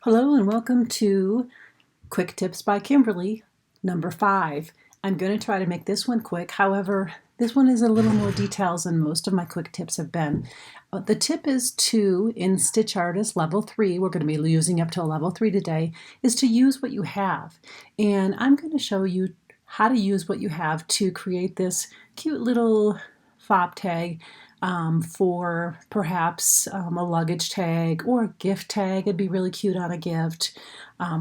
Hello and welcome to Quick Tips by Kimberly, number 5. I'm going to try to make this one quick. However, this one is a little more details than most of my quick tips have been. The tip is to, in Stitch Artist level 3, we're going to be using up to level 3 today, is to use what you have. And I'm going to show you how to use what you have to create this cute little fob tag for perhaps a luggage tag or a gift tag. It'd be really cute on a gift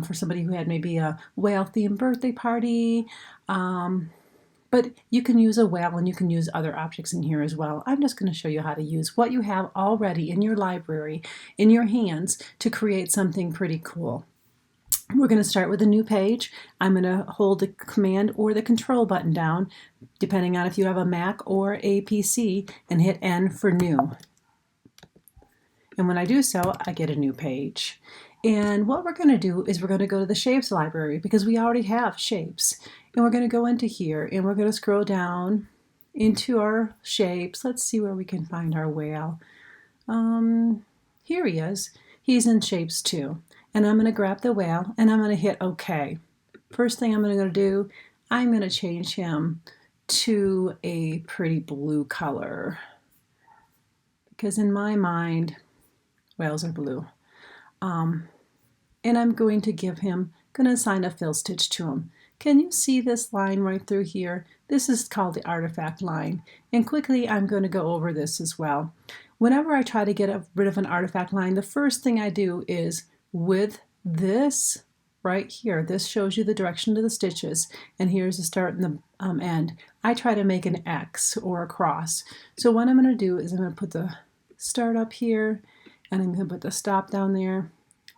for somebody who had maybe a whale-themed birthday party. But you can use a whale and you can use other objects in here as well. I'm just going to show you how to use what you have already in your library, in your hands, to create something pretty cool. We're going to start with a new page. I'm going to hold the Command or the Control button down, depending on if you have a Mac or a PC, and hit N for new. And when I do so, I get a new page. And what we're going to do is we're going to go to the Shapes library because we already have shapes. And we're going to go into here and we're going to scroll down into our shapes. Let's see where we can find our whale. Here he is. He's in Shapes 2. And I'm going to grab the whale and I'm going to hit OK. First thing I'm going to do, I'm going to change him to a pretty blue color. Because in my mind, whales are blue. And I'm going to assign a fill stitch to him. Can you see this line right through here? This is called the artifact line. And quickly, I'm going to go over this as well. Whenever I try to get rid of an artifact line, the first thing I do is with this right here, this shows you the direction of the stitches, and here's the start and the end. I try to make an X or a cross. So what I'm going to do is I'm going to put the start up here, and I'm going to put the stop down there,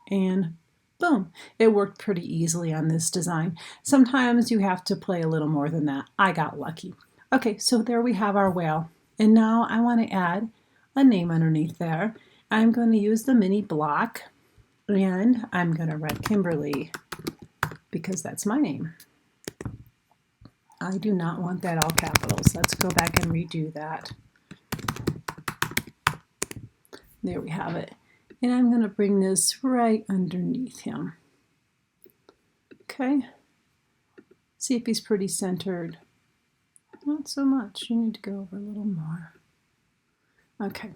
and boom, it worked pretty easily on this design. Sometimes you have to play a little more than that. I got lucky. Okay, so there we have our whale. And now I want to add a name underneath there. I'm going to use the mini block, and I'm going to write Kimberly because that's my name. I do not want that all capitals. Let's go back and redo that. There we have it. And I'm going to bring this right underneath him. Okay. See if he's pretty centered. Not so much. You need to go over a little more. Okay.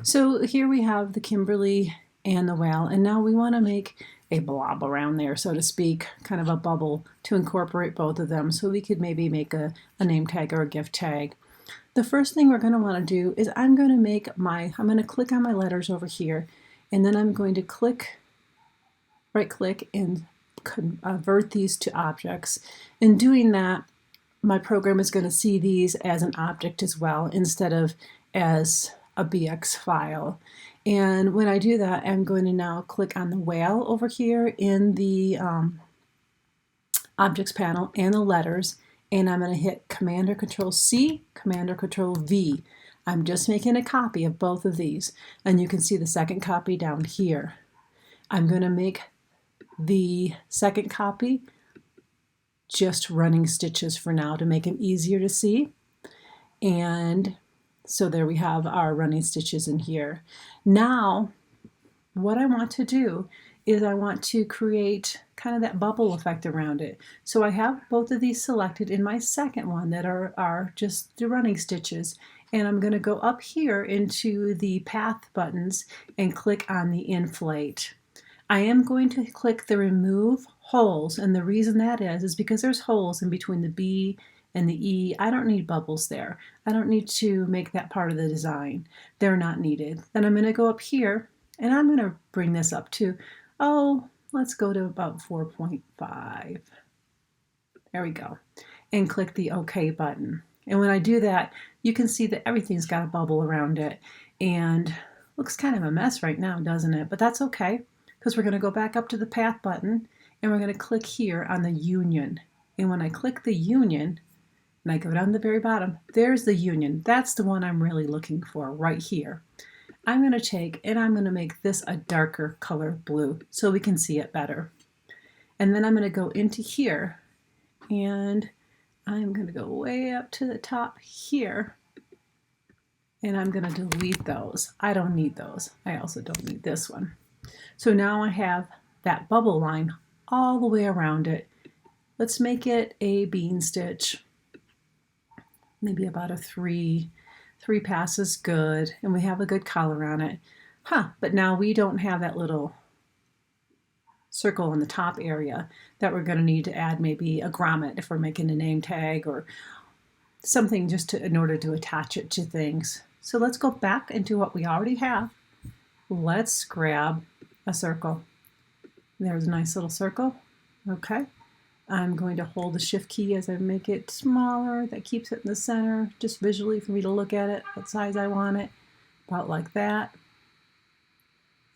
So here we have the Kimberly and the whale, and now we want to make a blob around there, so to speak, kind of a bubble to incorporate both of them. So we could maybe make a name tag or a gift tag. The first thing we're going to want to do is I'm going to click on my letters over here, and then I'm going to right click and convert these to objects. In doing that, my program is going to see these as an object as well instead of as a BX file. And when I do that, I'm going to now click on the whale over here in the objects panel and the letters, and I'm going to hit Command or Control C, Command or Control V. I'm just making a copy of both of these, and you can see the second copy down here. I'm going to make the second copy just running stitches for now to make them easier to see. And so there we have our running stitches in here. Now, what I want to do is I want to create kind of that bubble effect around it. So I have both of these selected in my second one that are just the running stitches. And I'm going to go up here into the path buttons and click on the inflate. I am going to click the remove holes, and the reason that is because there's holes in between the B and the E. I don't need bubbles there. I don't need to make that part of the design. They're not needed. Then I'm going to go up here and I'm going to bring this up to, let's go to about 4.5. There we go. And click the OK button. And when I do that, you can see that everything's got a bubble around it. And looks kind of a mess right now, doesn't it? But that's okay, because we're going to go back up to the path button and we're going to click here on the union. And when I click the union, and I go down to the very bottom, there's the union. That's the one I'm really looking for right here. I'm going to take and I'm going to make this a darker color blue so we can see it better. And then I'm going to go into here and I'm going to go way up to the top here and I'm going to delete those. I don't need those. I also don't need this one. So now I have that bubble line all the way around it. Let's make it a bean stitch, maybe about a three passes good, and we have a good collar on it. But now we don't have that little circle in the top area that we're going to need to add maybe a grommet if we're making a name tag or something just in order to attach it to things. So let's go back into what we already have. Let's grab a circle. There's a nice little circle. Okay. I'm going to hold the shift key as I make it smaller. That keeps it in the center, just visually for me to look at it, what size I want it, about like that.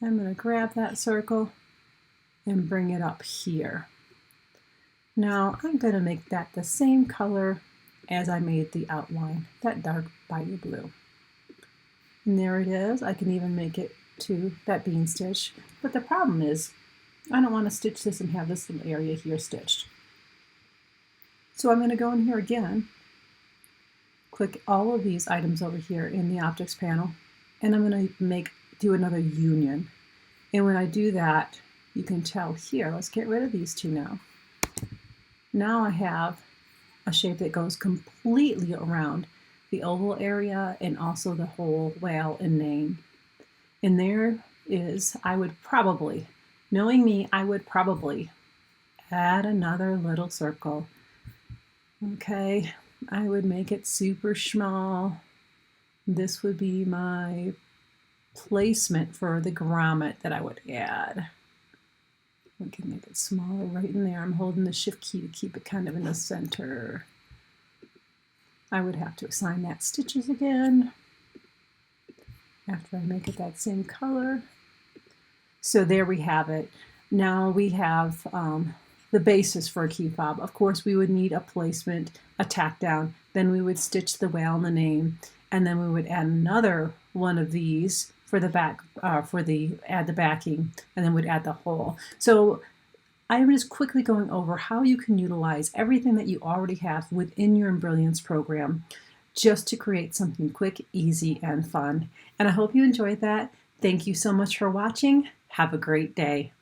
I'm going to grab that circle and bring it up here. Now I'm going to make that the same color as I made the outline, that dark bayou blue. And there it is. I can even make it to that bean stitch, but the problem is I don't want to stitch this and have this little area here stitched. So I'm going to go in here again, click all of these items over here in the objects panel, and I'm going to do another union. And when I do that, you can tell here, let's get rid of these two now. Now I have a shape that goes completely around the oval area and also the whole whale and name. And there is, I would probably, knowing me, I would probably add another little circle. Okay, I would make it super small. This would be my placement for the grommet that I would add. We can make it smaller right in there. I'm holding the shift key to keep it kind of in the center. I would have to assign that stitches again after I make it that same color. So there we have it. Now we have the basis for a key fob. Of course, we would need a placement, a tack down. Then we would stitch the whale and the name, and then we would add another one of these for the back, add the backing, and then we'd add the hole. So I'm just quickly going over how you can utilize everything that you already have within your Embrilliance program just to create something quick, easy, and fun. And I hope you enjoyed that. Thank you so much for watching. Have a great day.